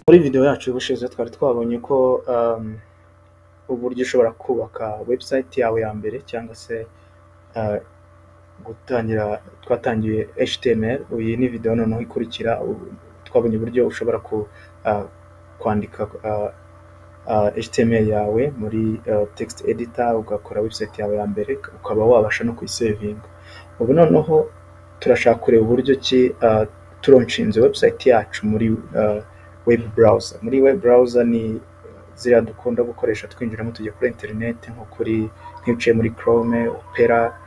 Muri video yacu y'ubushize twari twabonye ko uburyo ushobora kubaka website yawe ya mbere cyangwa se twatangiye HTML. Iyi ni video noneho ikurikira. Twabonye uburyo ushobora kwandika HTML yawe muri text editor, ugakora website yawe ya mbere, ukaba wabasha no kuyisavinga. Ubu noneho turashaka kureba uburyo ki turonshinze website yacu muri web browser. Muri web browser ni ziriya dukunda gukoresha twinjiramo tujya kuri internet, nko nk'iciye muri Chrome, Opera,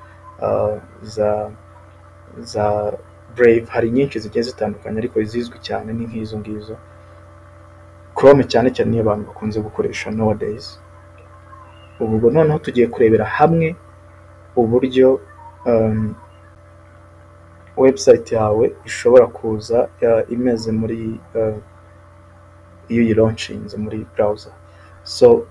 za Brave. Hari nyinshi zigiye zitandukanye ariko izizwi cyane ni nk'izo ngizo. Chrome cyane cyane niyo abantu bakunze gukoresha nowadays. Ubwo noneho tugiye kurebera hamwe uburyo website yawe ishobora kuza imeze muri iyo uyilaunchinze muri browser. So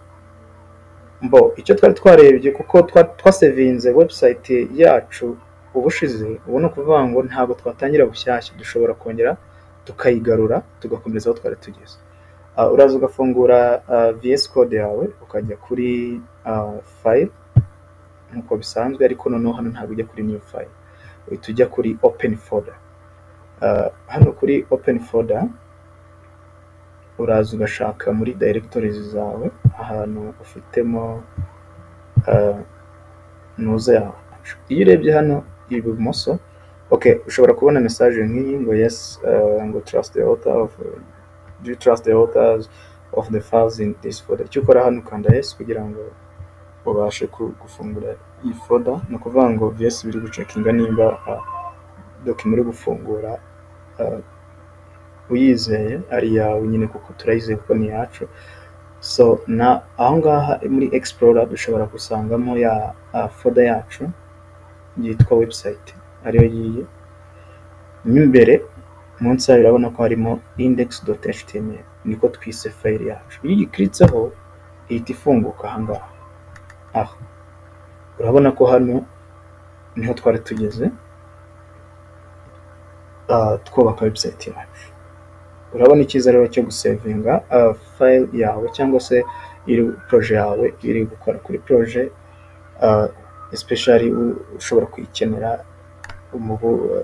icyo twari twarebye, kuko twasevinze website yacu ubushize, ubu no kuvuga ngo ntabwo twatangira bushyashya, dushobora kongera tukayigarura tugakomeza aho twari tugeze. Uraza ugafungura VS Code yawe ukajya kuri file nkuko bisanzwe, ariko noneho hano ntabwo ujya kuri new file, uhita ujya kuri open folder. Hano kuri open folder uraza ugashaka muri directories zawe ahantu ufitemo nuza yawe. Iyo urebye hano ibumoso, ushobora kubona message nk'iyi ngo yes, ngo trust the author of do you trust the authors of the files in this folder. Icyo ukora hano ukanda yes kugira ngo ubashe gufungura iyi folder. No kuvuga ngo VS biri gucekinga nimba document muri gufungura uyizeye ari yawe nyine, kuko turayizeye kuko ni yacu. So aho ngaha muri Explorer dushobora gusangamo ya folder yacu yitwa website, ariyo yiyi. Imbere munsi yayo urabona ko harimo index.html, niko twise file yacu. Iyo uyikritseho ihita ifunguka aha ngaha. Urabona ko hano niho twari tugeze twubaka website yacu. Urabona icyiza rero cyo gusavinga file yawe cyangwa se iri project yawe iri gukora kuri project, especially ushobora kuyikenera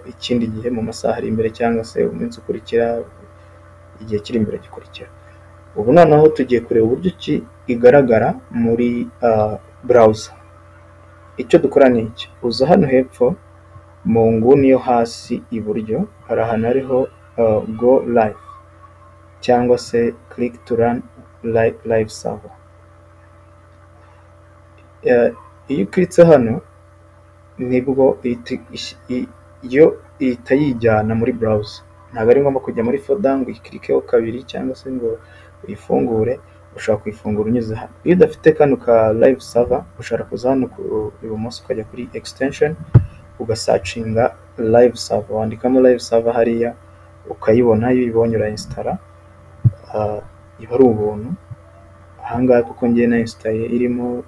ikindi gihe mu masaha ari imbere cyangwa se umunsi ukurikira, igihe kiri imbere gikurikira. Ubu noneho tugiye kureba uburyo ki igaragara muri browser. Icyo dukora ni iki: uza hano hepfo mu nguni yo hasi iburyo, hari ahantu hariho go live cyangwa se click to run live server. Iyo ukritse hano nibwo iyo ihita yijyana muri browser. Ntabwo ari ngombwa kujya muri folder ngo ikirikeho kabiri cyangwa se ngo uyifungure. Ushobora kuyifungura unyuze hano. Iyo udafite kano ka live server, ushobora kuza hano ibumoso ukajya kuri extension ugasearchinga live server, wandikamo live server hariya ukayibona. Iyo uyibonye urainstalla, iba ari ubuntu. Ahangaha kuko ngiye na installe irimo,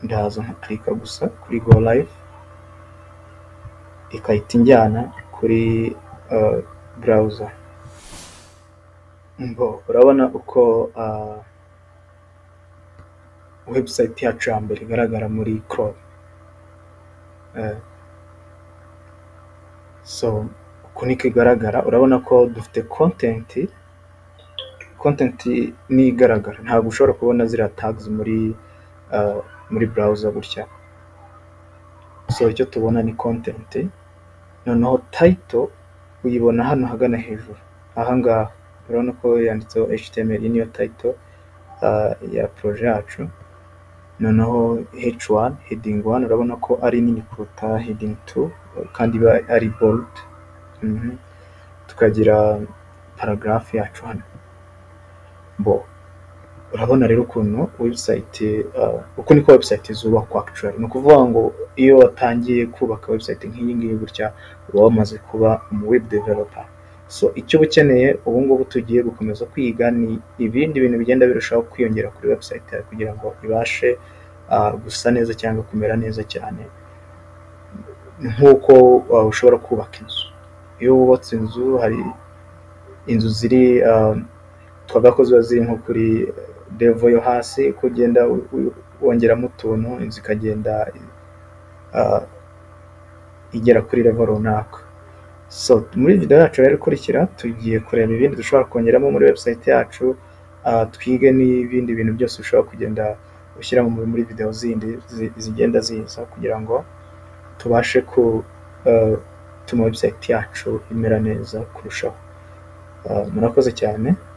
ndaza nkaklika gusa kuri go live ikahita injyana kuri browser. Urabona uko website yacu ya mbere igaragara muri Chrome. So uko niko igaragara. Urabona ko dufite content ni igaragara. Ntabwo ushobora kubona ziriya tags muri browser gutya. So icyo tubona ni content. Noneho title uyibona hano hagana hejuru ahangaha. Urabona ko yanditseho HTML, niyo title ya project yacu. Noneho H1 heading 1 urabona ko ari nini kuruta heading 2 kandi ari bold. Tukagira paragraph yacu hano. Urabona rero ukuntu website uko niko website zubakwa actually. No kuvuga ngo iyo watangiye kubaka website nk'iyi ngiyi gutya uba wamaze kuba web developer. So icyo ukeneye ubu ngubu tugiye gukomeza kwiga ni ibindi bintu bigenda birushaho kwiyongera kuri website yawe kugira ngo ibashe gusa neza cyangwa kumera neza cyane, nk'uko ushobora kubaka inzu. Iyo wubatse inzu hari inzu ziri twavuga ko ziba ziri nko kuri level yo hasi, kugenda wongeramo utuntu inzu ikagenda igera kuri level runaka. So muri video yacu rero ikurikira tugiye kureba ibindi dushobora kongeramo muri website yacu, twige n'ibindi bintu byose ushobora kugenda ushyira muri video zindi zigenda ziza, kugira ngo tubashe gutuma website yacu imera neza kurushaho. Murakoze cyane.